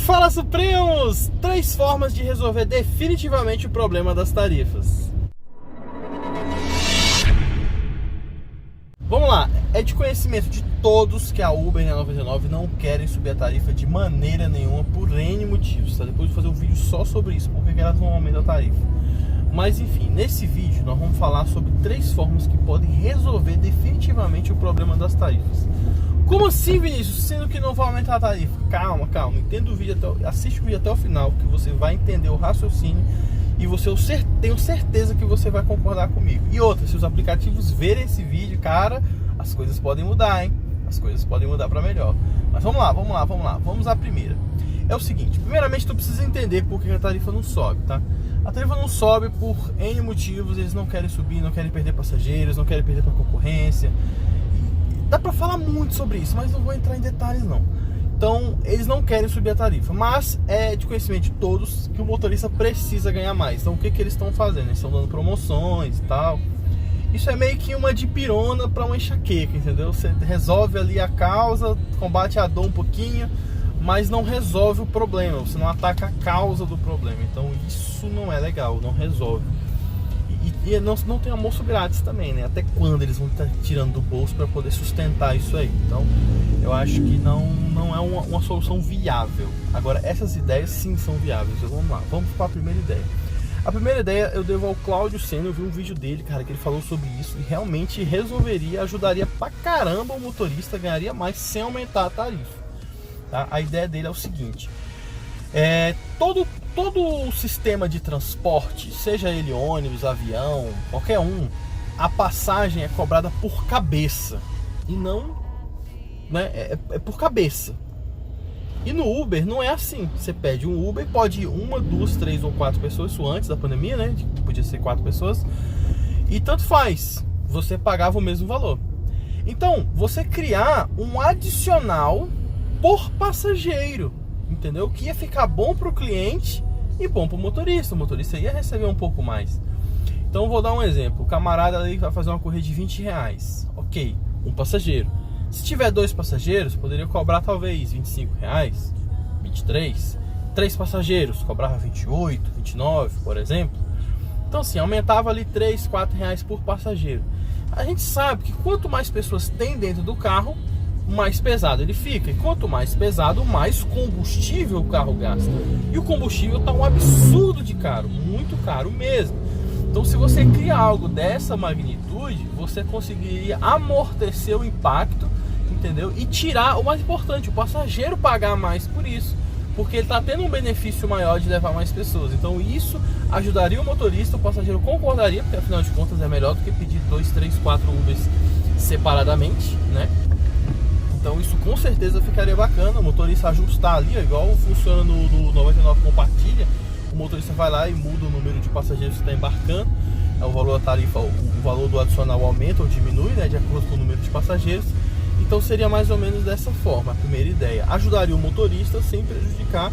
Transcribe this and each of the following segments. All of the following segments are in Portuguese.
Fala Supremos! 3 formas de resolver definitivamente o problema das tarifas. Vamos lá, é de conhecimento de todos que a Uber e a 99 não querem subir a tarifa de maneira nenhuma por N motivos, tá? Depois de fazer um vídeo só sobre isso, porque elas vão aumentar a tarifa. Mas enfim, nesse vídeo nós vamos falar sobre 3 formas que podem resolver definitivamente o problema das tarifas. Como assim, Vinícius? Sendo que não vai aumentar a tarifa? Calma, entenda o vídeo assiste o vídeo até o final, que você vai entender o raciocínio e tenho certeza que você vai concordar comigo. E outra, se os aplicativos verem esse vídeo, cara, as coisas podem mudar, hein? As coisas podem mudar para melhor. Mas vamos lá. Vamos à primeira. É o seguinte, primeiramente tu precisa entender por que a tarifa não sobe, tá? A tarifa não sobe por N motivos, eles não querem subir, não querem perder passageiros, não querem perder para concorrência. Dá pra falar muito sobre isso, mas não vou entrar em detalhes não. Então, eles não querem subir a tarifa, mas é de conhecimento de todos que o motorista precisa ganhar mais. Então, o que eles estão fazendo? Eles estão dando promoções e tal. Isso é meio que uma dipirona para uma enxaqueca, entendeu? Você resolve ali a causa, combate a dor um pouquinho, mas não resolve o problema. Você não ataca a causa do problema. Então, isso não é legal, não resolve. E não tem almoço grátis também, né? Até quando eles vão estar tirando do bolso para poder sustentar isso aí? Então, eu acho que não é uma solução viável. Agora, essas ideias sim são viáveis. Então, vamos lá, vamos para a primeira ideia. A primeira ideia eu devo ao Cláudio Sena. Eu vi um vídeo dele, cara, que ele falou sobre isso e realmente resolveria, ajudaria pra caramba o motorista, ganharia mais sem aumentar a tarifa, tá? A ideia dele é o seguinte: todo o sistema de transporte, seja ele ônibus, avião, qualquer um, a passagem é cobrada por cabeça e não, né, é por cabeça. E no Uber não é assim. Você pede um Uber, pode ir 1, 2, 3 ou 4 pessoas, isso antes da pandemia, né? Podia ser 4 pessoas. E tanto faz, você pagava o mesmo valor. Então, você criar um adicional por passageiro, entendeu? Que ia ficar bom para o cliente e bom para o motorista. O motorista ia receber um pouco mais. Então, vou dar um exemplo. O camarada ali vai fazer uma corrida de R$20. Ok, um passageiro. Se tiver 2 passageiros, poderia cobrar talvez R$25, 23. 3 passageiros, cobrava 28, 29, por exemplo. Então assim, aumentava ali 3, 4 reais por passageiro. A gente sabe que quanto mais pessoas tem dentro do carro, mais pesado ele fica. E quanto mais pesado, mais combustível o carro gasta. E o combustível está um absurdo de caro, muito caro mesmo. Então se você cria algo dessa magnitude, você conseguiria amortecer o impacto, entendeu? E tirar o mais importante, o passageiro pagar mais por isso, porque ele está tendo um benefício maior de levar mais pessoas. Então isso ajudaria o motorista, o passageiro concordaria, porque afinal de contas é melhor do que pedir 2, 3, 4 Ubers separadamente, né? Então isso com certeza ficaria bacana, o motorista ajustar ali, igual funciona no 99 Compartilha. O motorista vai lá e muda o número de passageiros que está embarcando, o valor da tarifa, o valor do adicional aumenta ou diminui, né, de acordo com o número de passageiros. Então seria mais ou menos dessa forma a primeira ideia. Ajudaria o motorista sem prejudicar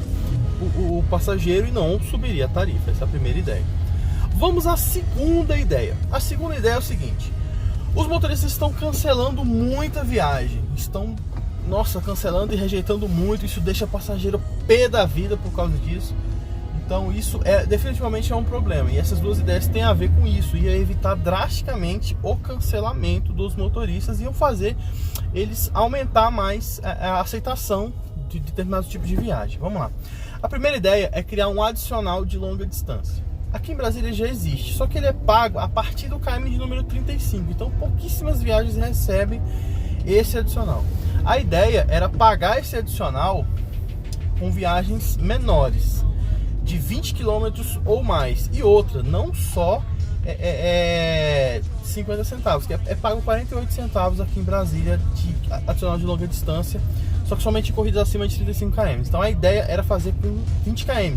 o passageiro e não subiria a tarifa. Essa é a primeira ideia. Vamos à segunda ideia. A segunda ideia é o seguinte: os motoristas estão cancelando muita viagem, estão, cancelando e rejeitando muito. Isso deixa o passageiro pé da vida por causa disso. Então isso definitivamente é um problema. E essas 2 ideias têm a ver com isso. Ia evitar drasticamente o cancelamento dos motoristas. Iam fazer eles aumentar mais a aceitação de determinados tipos de viagem. Vamos lá. A primeira ideia é criar um adicional de longa distância. Aqui em Brasília já existe, só que ele é pago a partir do KM de número 35. Então pouquíssimas viagens recebem esse adicional. A ideia era pagar esse adicional com viagens menores, de 20 km ou mais. E outra, não só 50 centavos, que é pago 48 centavos aqui em Brasília de adicional de longa distância, só que somente em corridas acima de 35 km. Então a ideia era fazer com 20 km,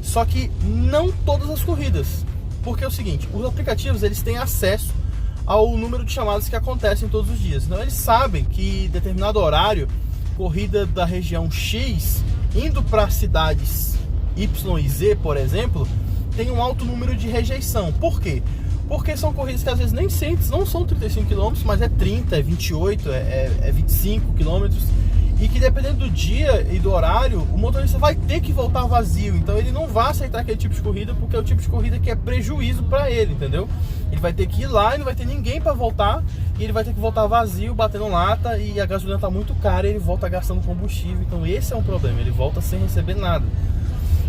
só que não todas as corridas, porque é o seguinte: os aplicativos eles têm acesso ao número de chamadas que acontecem todos os dias. Então eles sabem que em determinado horário, corrida da região X indo para cidades Y e Z, por exemplo, tem um alto número de rejeição. Por quê? Porque são corridas que às vezes nem sempre, não são 35 km, mas é 30, é 28, é 25 km. E que dependendo do dia e do horário, o motorista vai ter que voltar vazio. Então ele não vai aceitar aquele tipo de corrida, porque é o tipo de corrida que é prejuízo para ele, entendeu? Ele vai ter que ir lá e não vai ter ninguém para voltar, e ele vai ter que voltar vazio, batendo lata, e a gasolina tá muito cara e ele volta gastando combustível. Então esse é um problema, ele volta sem receber nada.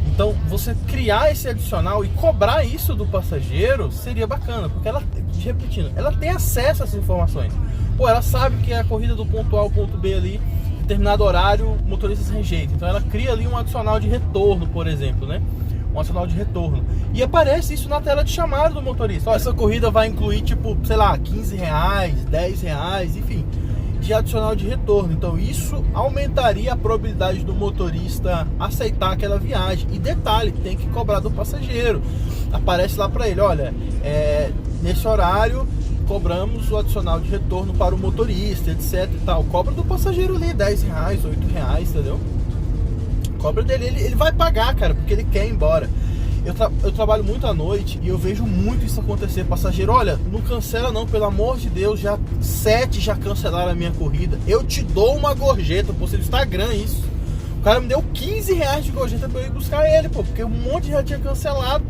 Então você criar esse adicional e cobrar isso do passageiro seria bacana, porque ela, repetindo, ela tem acesso a essas informações. Pô, ela sabe que é a corrida do ponto A ao ponto B ali, determinado horário, motoristas rejeitam. Então ela cria ali um adicional de retorno, por exemplo, né? Um adicional de retorno. E aparece isso na tela de chamada do motorista. Ó, essa corrida vai incluir, tipo, sei lá, R$15, R$10, enfim, de adicional de retorno. Então isso aumentaria a probabilidade do motorista aceitar aquela viagem. E detalhe, tem que cobrar do passageiro. Aparece lá para ele, olha, nesse horário cobramos o adicional de retorno para o motorista, etc e tal. Cobra do passageiro ali, R$10, R$8, entendeu? Cobra dele, ele vai pagar, cara, porque ele quer ir embora. Eu trabalho muito à noite e eu vejo muito isso acontecer. Passageiro, olha, não cancela não, pelo amor de Deus, 7 já cancelaram a minha corrida. Eu te dou uma gorjeta, postei no Instagram isso. O cara me deu R$15 de gorjeta pra eu ir buscar ele, pô, porque um monte já tinha cancelado.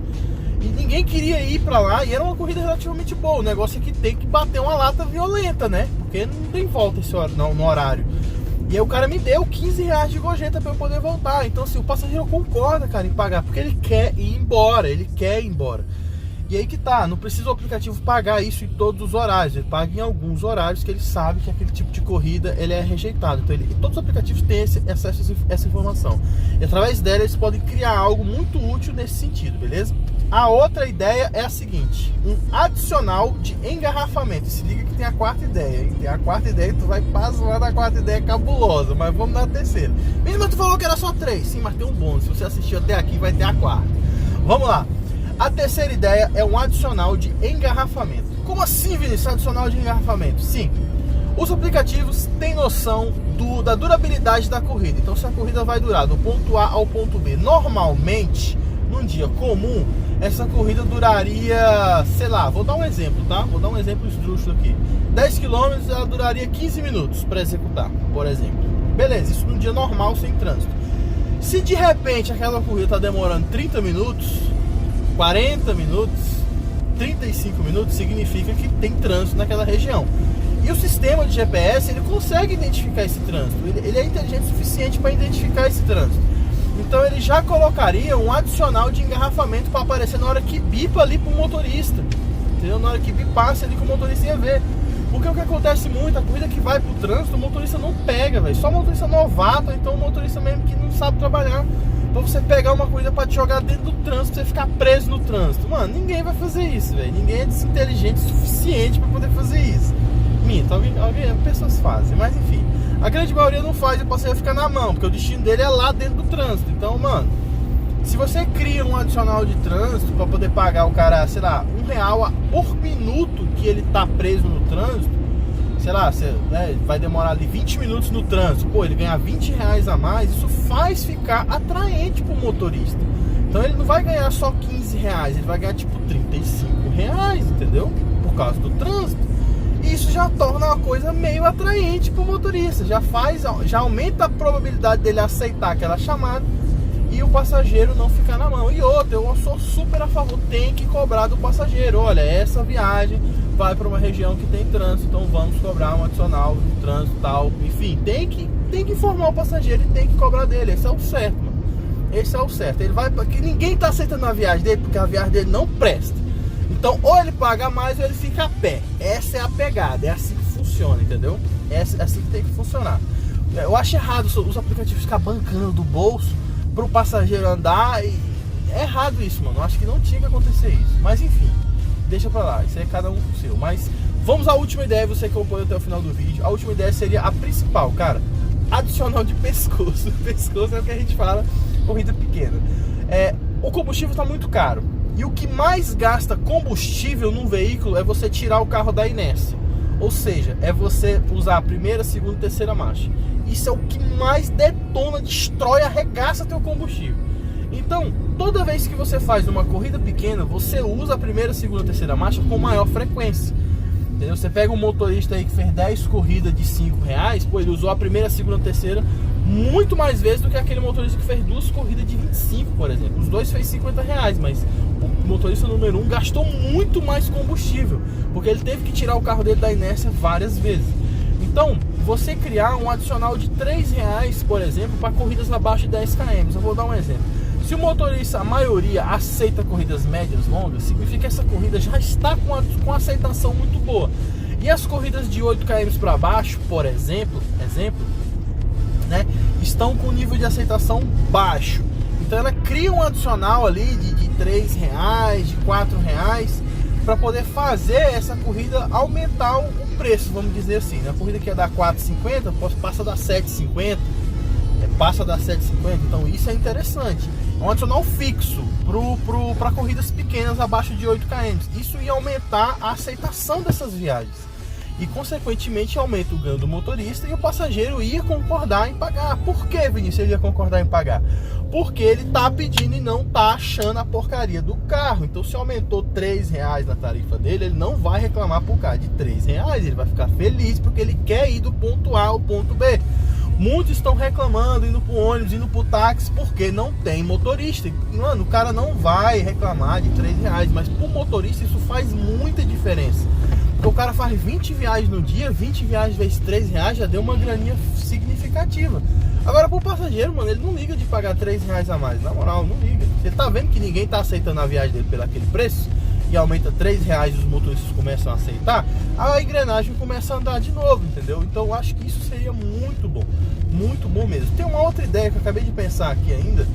E ninguém queria ir pra lá, e era uma corrida relativamente boa. O negócio é que tem que bater uma lata violenta, né? Porque não tem volta no horário. E aí o cara me deu R$15 de gorjeta pra eu poder voltar. Então assim, o passageiro concorda, cara, em pagar, porque ele quer ir embora, E aí que tá, não precisa o aplicativo pagar isso em todos os horários. Ele paga em alguns horários que ele sabe que aquele tipo de corrida ele é rejeitado. Então todos os aplicativos têm acesso a essa informação. E através dela eles podem criar algo muito útil nesse sentido, beleza? A outra ideia é a seguinte: um adicional de engarrafamento. Se liga que tem a quarta ideia, hein? Tem a quarta ideia, tu vai passar da quarta ideia cabulosa, mas vamos na terceira. Mesmo tu falou que era só 3, sim, mas tem um bônus. Se você assistiu até aqui, vai ter a quarta. Vamos lá. A terceira ideia é um adicional de engarrafamento. Como assim, Vinícius, adicional de engarrafamento? Sim, os aplicativos têm noção da durabilidade da corrida. Então se a corrida vai durar do ponto A ao ponto B, normalmente, num dia comum, essa corrida duraria, sei lá, vou dar um exemplo, tá? Vou dar um exemplo esdrúxulo aqui. 10 km ela duraria 15 minutos para executar, por exemplo. Beleza, isso num dia normal, sem trânsito. Se de repente aquela corrida está demorando 30 minutos, 40 minutos, 35 minutos, significa que tem trânsito naquela região. E o sistema de GPS, ele consegue identificar esse trânsito. Ele é inteligente o suficiente para identificar esse trânsito. Então ele já colocaria um adicional de engarrafamento para aparecer na hora que bipa ali pro motorista, entendeu? Na hora que bipasse ali que o motorista ia ver. Porque o que acontece muito, a corrida que vai pro trânsito, o motorista não pega, velho. Só motorista novato, então o motorista mesmo que não sabe trabalhar. Pra você pegar uma corrida pra te jogar dentro do trânsito, pra você ficar preso no trânsito. Mano, ninguém vai fazer isso, velho. Ninguém é desinteligente o suficiente pra poder fazer isso. Minto, pessoas fazem, mas enfim. A grande maioria não faz e o passageiro fica na mão, porque o destino dele é lá dentro do trânsito. Então, mano, se você cria um adicional de trânsito pra poder pagar o cara, sei lá, R$1 por minuto que ele tá preso no trânsito, sei lá, vai demorar ali 20 minutos no trânsito, pô, ele ganhar R$20 a mais, isso faz ficar atraente pro motorista. Então ele não vai ganhar só R$15, ele vai ganhar tipo R$35, entendeu? Por causa do trânsito. E isso já torna uma coisa meio atraente pro motorista, já aumenta a probabilidade dele aceitar aquela chamada e o passageiro não ficar na mão. E outra, eu sou super a favor, tem que cobrar do passageiro. Olha, essa viagem vai para uma região que tem trânsito, então vamos cobrar um adicional de trânsito e tal. Enfim, tem que informar o passageiro e tem que cobrar dele. Esse é o certo, mano. Esse é o certo. Ele vai, porque ninguém tá aceitando a viagem dele, porque a viagem dele não presta. Então, ou ele paga mais ou ele fica a pé. Essa é a pegada, é assim que funciona, entendeu? É assim que tem que funcionar. Eu acho errado os aplicativos ficar bancando do bolso pro passageiro andar. É errado isso, mano. Eu acho que não tinha que acontecer isso. Mas enfim, deixa pra lá. Isso é cada um com o seu. Mas vamos à última ideia, você que acompanhou até o final do vídeo. A última ideia seria a principal, cara. Adicional de pescoço. Pescoço é o que a gente fala, corrida pequena. O combustível tá muito caro. E o que mais gasta combustível num veículo é você tirar o carro da inércia. Ou seja, é você usar a primeira, segunda e terceira marcha. Isso é o que mais detona, destrói, arregaça teu combustível. Então, toda vez que você faz uma corrida pequena, você usa a primeira, segunda e terceira marcha com maior frequência. Entendeu? Você pega um motorista aí que fez 10 corridas de R$5, pô, ele usou a primeira, a segunda, a terceira muito mais vezes do que aquele motorista que fez 2 corridas de 25, por exemplo. Os dois fez R$50, mas o motorista número 1 gastou muito mais combustível, porque ele teve que tirar o carro dele da inércia várias vezes. Então, você criar um adicional de R$3, por exemplo, para corridas abaixo de 10 km. Eu vou dar um exemplo. Se o motorista, a maioria, aceita corridas médias, longas, significa que essa corrida já está com aceitação muito boa. E as corridas de 8 km para baixo, por exemplo, né, estão com nível de aceitação baixo. Então ela cria um adicional ali de R$3, de R$4, para poder fazer essa corrida aumentar o preço, vamos dizer assim, né? A corrida que ia dar R$4,50 passa a dar R$7,50, passa a dar R$7,50, então isso é interessante. É um adicional fixo para corridas pequenas abaixo de 8 km. Isso ia aumentar a aceitação dessas viagens e consequentemente aumenta o ganho do motorista, e o passageiro ia concordar em pagar. Por que, Vinícius, ele ia concordar em pagar? Porque ele tá pedindo e não tá achando a porcaria do carro. Então, se aumentou R$3 na tarifa dele, ele não vai reclamar por causa de R$3, ele vai ficar feliz porque ele quer ir do ponto A ao ponto B. Muitos estão reclamando, indo pro ônibus, indo pro táxi, porque não tem motorista. Mano, o cara não vai reclamar de R$3, mas pro motorista isso faz muita diferença. Porque o cara faz 20 viagens no dia, 20 viagens vezes R$3 já deu uma graninha significativa. Agora pro passageiro, mano, ele não liga de pagar R$3 a mais, na moral, não liga. Você tá vendo que ninguém tá aceitando a viagem dele pelo aquele preço, e aumenta R$3 e os motoristas começam a aceitar, a engrenagem começa a andar de novo, entendeu? Então eu acho que isso seria muito bom mesmo. Tem uma outra ideia que eu acabei de pensar aqui ainda,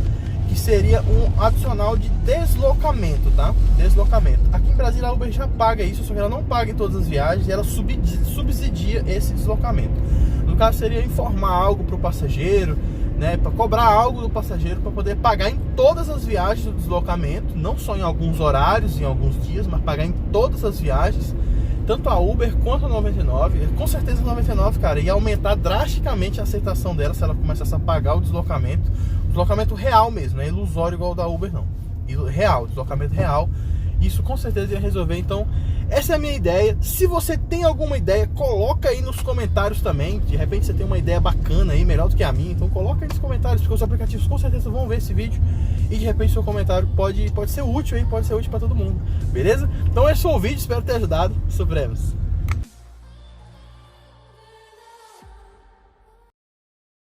que seria um adicional de deslocamento, tá? Deslocamento. Aqui em Brasília a Uber já paga isso, só que ela não paga em todas as viagens, e ela subsidia esse deslocamento. No caso seria informar algo para o passageiro, né, para cobrar algo do passageiro para poder pagar em todas as viagens do deslocamento, não só em alguns horários, em alguns dias, mas pagar em todas as viagens, tanto a Uber quanto a 99. Com certeza a 99, cara, ia aumentar drasticamente a aceitação dela se ela começasse a pagar o deslocamento real mesmo, não é ilusório igual o da Uber não, real, deslocamento real. Isso com certeza ia resolver. Então essa é a minha ideia. Se você tem alguma ideia, coloca aí nos comentários também. De repente você tem uma ideia bacana aí, melhor do que a minha, então coloca aí nos comentários, porque os aplicativos com certeza vão ver esse vídeo, e de repente seu comentário pode ser útil aí, pode ser útil para todo mundo, beleza? Então esse foi o vídeo, espero ter ajudado. Supremos.